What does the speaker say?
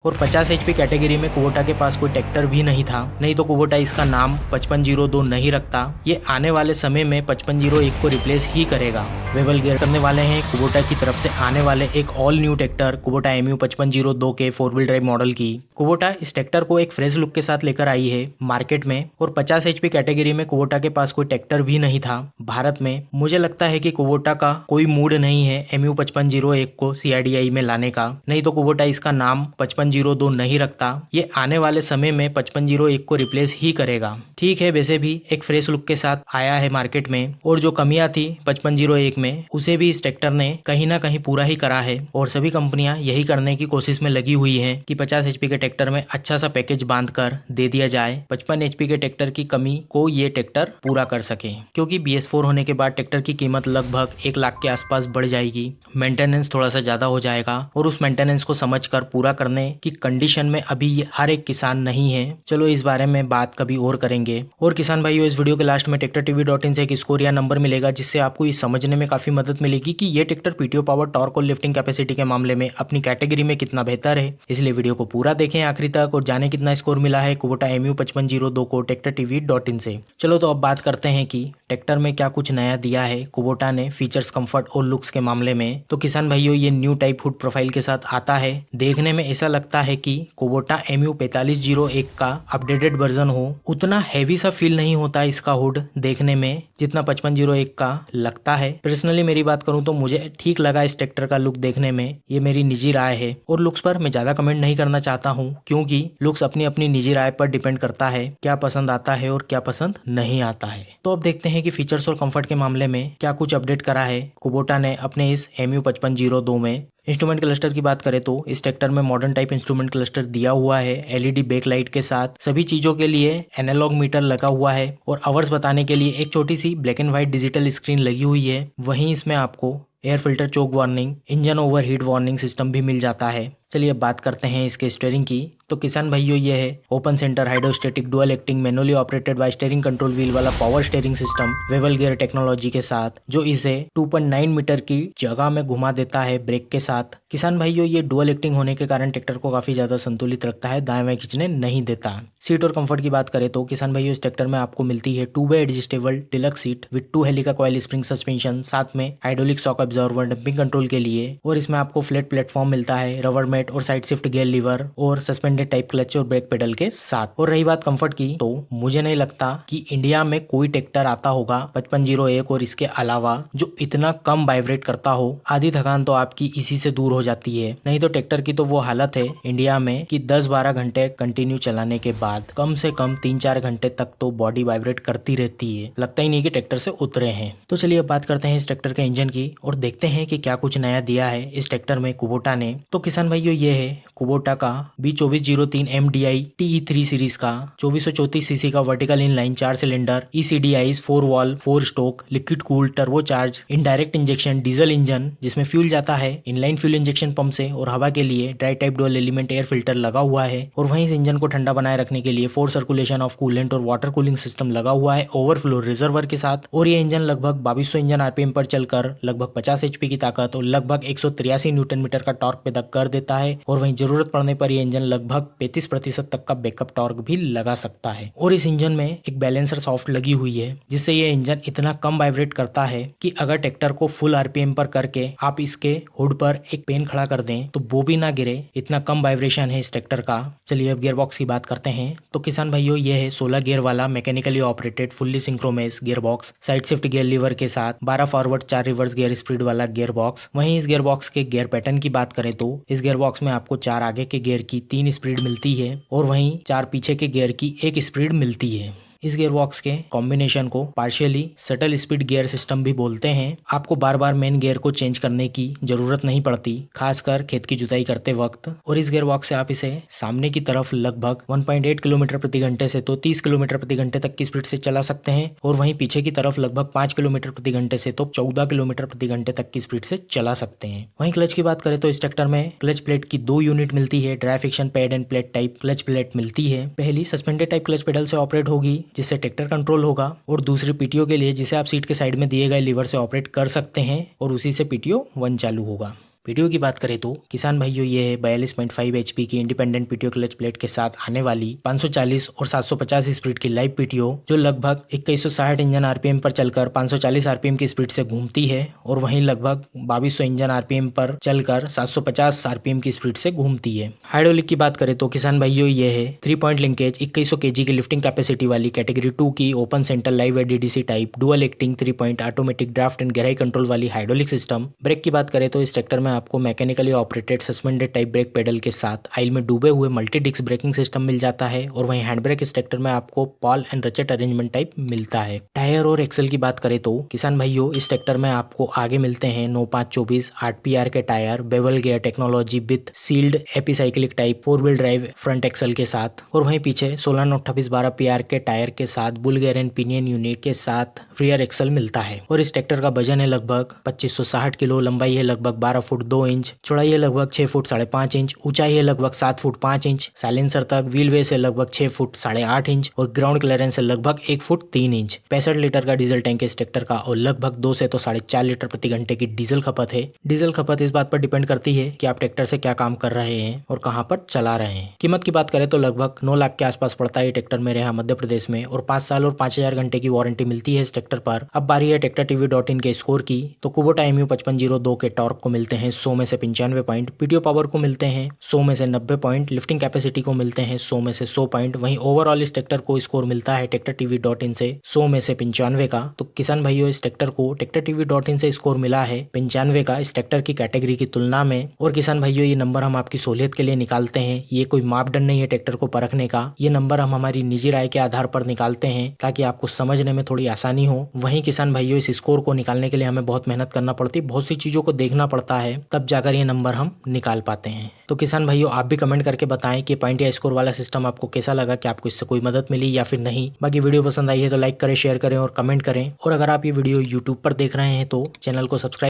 और 50 HP category में Kubota के पास कोई ट्रैक्टर भी नहीं था, नहीं तो कुबोटा इसका नाम 5502 नहीं रखता। ये आने वाले समय में 5501 को रिप्लेस ही करेगा। वेवल गियर करने वाले हैं कुबोटा की तरफ से आने वाले एक all new tractor Kubota MU 5502 के 4 व्हील ड्राइव मॉडल की। कुबोटा इस ट्रैक्टर को एक फ्रेश लुक के साथ लेकर आई है मार्केट में, और 50 HP कैटेगरी में कुबोटा के पास कोई ट्रैक्टर भी नहीं था भारत में। मुझे लगता है कि कुबोटा का कोई मूड नहीं है MU 5501 को CIDI में लाने का, नहीं तो कुबोटा इसका नाम 5502 नहीं रखता। ये आने वाले समय में 5501 को रिप्लेस ही करेगा। ठीक है, वैसे भी एक फ्रेश लुक के साथ आया है मार्केट में, और जो कमियां थी 5501 में उसे भी इस ट्रैक्टर ने कहीं ना कहीं पूरा ही करा है। और सभी कंपनियां यही करने की कोशिश में लगी हुई हैं कि 50 HP के ट्रैक्टर में अच्छा सा पैकेज बांध कर दे दिया जाए, 55 HP के ट्रैक्टर की कमी को ये ट्रैक्टर पूरा कर सके। क्योंकि BS4 होने के बाद ट्रैक्टर की कीमत लगभग 1 लाख के आसपास बढ़ जाएगी, मेंटेनेंस थोड़ा सा ज्यादा हो जाएगा, और उस मेंटेनेंस को समझकर पूरा करने की कंडीशन में अभी हर एक किसान नहीं है। चलो इस बारे में बात कभी और करेंगे। और किसान भाइयों, इस वीडियो के लास्ट में tractortv.in से एक स्कोर या नंबर मिलेगा, जिससे आपको ये समझने में काफी मदद मिलेगी कि ये ट्रैक्टर PTO पावर, टॉर्क और लिफ्टिंग कैपेसिटी के मामले में अपनी कैटेगरी में कितना बेहतर है। इसलिए वीडियो को पूरा देखें आखिरी तक और जाने कितना स्कोर मिला है कुबोटा MU 5502 को tractortv.in से। चलो तो अब बात करते हैं कि ट्रैक्टर में क्या कुछ नया दिया है कुबोटा ने फीचर्स, कंफर्ट और लुक्स के मामले में। तो किसान भाइयों, ये न्यू टाइप हुड प्रोफाइल के साथ आता है। देखने में ऐसा लगता है कि कुबोटा MU 4501 का अपडेटेड वर्जन हो। उतना हैवी सा फील नहीं होता इसका हुड देखने में जितना 5501 का लगता है। पर्सनली मेरी बात करूं तो मुझे ठीक लगा इस ट्रैक्टर का लुक देखने में, ये मेरी निजी राय है। और लुक्स पर मैं ज्यादा कमेंट नहीं करना चाहता हूं, क्योंकि लुक्स अपनी अपनी निजी राय पर डिपेंड करता है, क्या पसंद आता है और क्या पसंद नहीं आता है। तो अब देखते हैं कि फीचर्स और कंफर्ट के मामले में क्या कुछ अपडेट करा है कुबोटा ने अपने इस MU 5502 में। इंस्ट्रूमेंट क्लस्टर की बात करें तो इस ट्रैक्टर में मॉडर्न टाइप इंस्ट्रूमेंट क्लस्टर दिया हुआ है, LED बैक लाइट के साथ। सभी चीजों के लिए एनालॉग मीटर लगा हुआ है, और आवर्स बताने के लिए एक छोटी सी black and white digital screen लगी हुई है। वहीं इसमें आपको air filter choke warning, engine overheat warning system भी मिल जाता है। चलिए अब बात करते हैं इसके स्टीयरिंग की। तो किसान भाइयों, ये है open center hydrostatic dual acting manually operated by steering control wheel वाला power steering system bevel gear technology के साथ, जो इसे 2.9 मीटर की जगह में घुमा देता है ब्रेक के साथ। किसान भाइयों, ये डुअल एक्टिंग होने के कारण ट्रैक्टर को काफी ज्यादा संतुलित रखता है, दाएं बाएं खींचने नहीं देता। सीट और कंफर्ट की बात करें तो किसान भाइयों, इस ट्रैक्टर में आपको मिलती है 2 way adjustable deluxe seat with 2 helical coil spring suspension, साथ में hydraulic shock absorber damping control के लिए। और इसमें आपको फ्लैट प्लेटफॉर्म मिलता है, रबर मैट और साइड शिफ्ट गियर लीवर और सस्पेंडेड टाइप क्लच और ब्रेक पेडल के साथ। और रही बात कंफर्ट की, तो मुझे नहीं लगता कि इंडिया में कोई ट्रैक्टर आता होगा 5501 और इसके अलावा जो इतना कम वाइब्रेट करता हो। आधी थकान तो आपकी इसी से दूर हो जाती है। नहीं तो ट्रैक्टर की तो वो हालत है इंडिया में कि 10-12 घंटे कंटिन्यू चलाने के बाद कम से कम 3-4 घंटे तक तो बॉडी वाइब्रेट करती रहती है, लगता ही नहीं कि ट्रैक्टर से उतरे हैं। तो चलिए अब बात करते हैं इस ट्रैक्टर के इंजन की और देखते हैं कि क्या कुछ नया दिया है इस ट्रैक्टर में कुबोटा ने। तो किसान भाइयों, ये है कुबोटा का B2403 MDI TE3 सीरीज का 2434 सीसी का vertical inline 4 cylinder ECDIs 4 valve 4 stroke liquid cooled turbocharge indirect injection diesel engine, जिसमें फ्यूल जाता है इनलाइन फ्यूल इंजेक्शन पंप से, और हवा के लिए dry type dual element air filter लगा हुआ है। और वहीं इस इंजन को ठंडा बनाए रखने के लिए 4 सर्कुलेशन ऑफ कूलेंट और वाटर कूलिंग सिस्टम लगा हुआ है ओवरफ्लो रिजर्वर के साथ। और ये इंजन लगभग 2200 इंजन RPM पर चलकर लगभग 50 HP की ताकत और लगभग 183 न्यूटन मीटर का टॉर्क पैदा कर देता है। और वहीं जरूरत पड़ने पर यह इंजन लगभग 35% तक का बैकअप टॉर्क भी लगा सकता है। और इस इंजन में एक बैलेंसर सॉफ्ट लगी हुई है, जिससे ये इंजन इतना कम वाइब्रेट करता है कि अगर ट्रैक्टर को फुल RPM पर करके आप इसके हुड पर एक पेन खड़ा कर दें तो वो भी ना गिरे, इतना कम वाइब्रेशन है इस ट्रैक्टर का। चलिए अब गियर बॉक्स की बात करते हैं। तो किसान भाइयों, ये है 16 गियर वाला mechanically operated fully synchromesh gearbox, side shift gear lever के साथ 12 फॉरवर्ड 4 रिवर्स गियर स्पीड वाला गियर बॉक्स। वहीं इस गियर बॉक्स के गियर पैटर्न की बात करें तो इस गियर बॉक्स में आपको 4 आगे के गियर की 3 स्पीड मिलती है, और वहीं 4 पीछे के गियर की 1 स्पीड मिलती है। इस गियर बॉक्स के कॉम्बिनेशन को partially subtle speed gear system भी बोलते हैं। आपको बार बार मेन गियर को चेंज करने की जरूरत नहीं पड़ती, खासकर खेत की जुताई करते वक्त। और इस गियर बॉक्स से आप इसे सामने की तरफ लगभग 1.8 किलोमीटर प्रति घंटे से तो 30 किलोमीटर प्रति घंटे तक की स्पीड से चला सकते हैं, और वहीं पीछे की तरफ लगभग 5 किलोमीटर प्रति घंटे से तो 14 किलोमीटर प्रति घंटे तक की स्पीड से चला सकते हैं। वहीं क्लच की बात करें तो इस ट्रैक्टर में क्लच प्लेट की 2 यूनिट मिलती है, dry friction pad end plate type clutch plate मिलती है। पहली सस्पेंडेड टाइप क्लच पेडल से ऑपरेट होगी, जिससे ट्रैक्टर कंट्रोल होगा, और दूसरी PTO के लिए, जिसे आप सीट के साइड में दिए गए लीवर से ऑपरेट कर सकते हैं, और उसी से PTO 1 चालू होगा। पीटीओ की बात करें तो किसान भाइयों ये है 42.5 एचपी की इंडिपेंडेंट पीटीओ क्लच प्लेट के साथ आने वाली 540 और 750 स्पीड की लाइव पीटीओ जो लगभग 2160 इंजन आरपीएम पर चलकर 540 आरपीएम की स्पीड से घूमती है और वहीं लगभग 2200 इंजन आरपीएम पर चलकर 750 आरपीएम की स्पीड से घूमती है। हाइड्रोलिक की बात करें तो किसान भाइयों ये है 3 पॉइंट लिंकेज 2100 केजी की लिफ्टिंग कैपेसिटी वाली कैटेगरी 2 की open centre live ADDC type dual acting 3 point automatic draft and गहराई कंट्रोल वाली हाइड्रोलिक सिस्टम। ब्रेक की बात करें तो इस ट्रैक्टर में आपको mechanically operated suspended type break pedal के साथ आइल में डूबे हुए मल्टी डिस्क ब्रेकिंग सिस्टम मिल जाता है और वहीं हैंड ब्रेक इस ट्रैक्टर में आपको पॉल एंड रचेट अरेंजमेंट टाइप मिलता है। टायर और एक्सल की बात करें तो किसान भाइयों इस ट्रैक्टर में आपको आगे मिलते हैं 9524 8PR के tyre bevel gear technology with sealed epicyclic type 4 wheel drive front axle के साथ और वहीं पीछे 1628 12 PR के टायर के साथ bull gear and pinion unit के साथ रियर एक्सल मिलता है। और इस ट्रैक्टर का वजन है लगभग 2560 किलो, लंबाई है लगभग 12 फुट 2 इंच, चौड़ाई है लगभग 6 फुट 5.5 इंच, ऊंचाई है लगभग 7 फुट 5 इंच, साइलेंसर तक व्हील बेस है लगभग 6 फुट 8.5 इंच और ग्राउंड क्लियरेंस है लगभग 1 फुट 3 इंच। 65 लीटर का डीजल टैंक है इस ट्रैक्टर का और लगभग 2 से तो 4.5 लीटर प्रति घंटे की डीजल खपत है। डीजल खपत इस बात पर डिपेंड करती है कि आप ट्रैक्टर से क्या काम कर रहे हैं और कहां पर चला रहे हैं। कीमत की बात करें तो लगभग 9 लाख के आसपास पड़ता है ट्रैक्टर मेरे यहाँ मध्य प्रदेश में और 5 साल और 5000 घंटे की वारंटी मिलती है इस ट्रैक्टर पर। अब बारी है TractorTV.in के स्कोर की तो कुबोटा MU 5502 के टॉर्क को मिलते हैं 100 में से 95 पॉइंट, पीटीओ पावर को मिलते हैं 100 में से 90 पॉइंट, लिफ्टिंग कैपेसिटी को मिलते हैं 100 में से 100 पॉइंट। वहीं ओवरऑल इस ट्रैक्टर को स्कोर मिलता है TractorTV.in से 100 में से 95 का। तो किसान भाइयों इस ट्रैक्टर को TractorTV.in से स्कोर मिला है 95 का इस ट्रैक्टर की कैटेगरी की तुलना में। और किसान भाइयों ये नंबर हम आपकी सहूलियत के लिए निकालते हैं, ये कोई मापदंड नहीं है ट्रैक्टर को परखने का। ये नंबर हम हमारी निजी राय के आधार पर निकालते हैं ताकि आपको समझने में थोड़ी आसानी हो। वहीं किसान भाइयों इस स्कोर को निकालने के लिए हमें बहुत मेहनत करना पड़ती है, बहुत सी चीजों को देखना पड़ता है, तब जाकर ये नंबर हम निकाल पाते हैं। तो किसान भाइयों आप भी कमेंट करके बताएं कि पॉइंट या स्कोर वाला सिस्टम आपको कैसा लगा, कि आपको इससे कोई मदद मिली या फिर नहीं। बाकी वीडियो पसंद आई है तो लाइक करें, शेयर करें और कमेंट करें। और अगर आप ये वीडियो यूट्यूब पर देख रहे हैं तो चैनल को सब्सक्राइब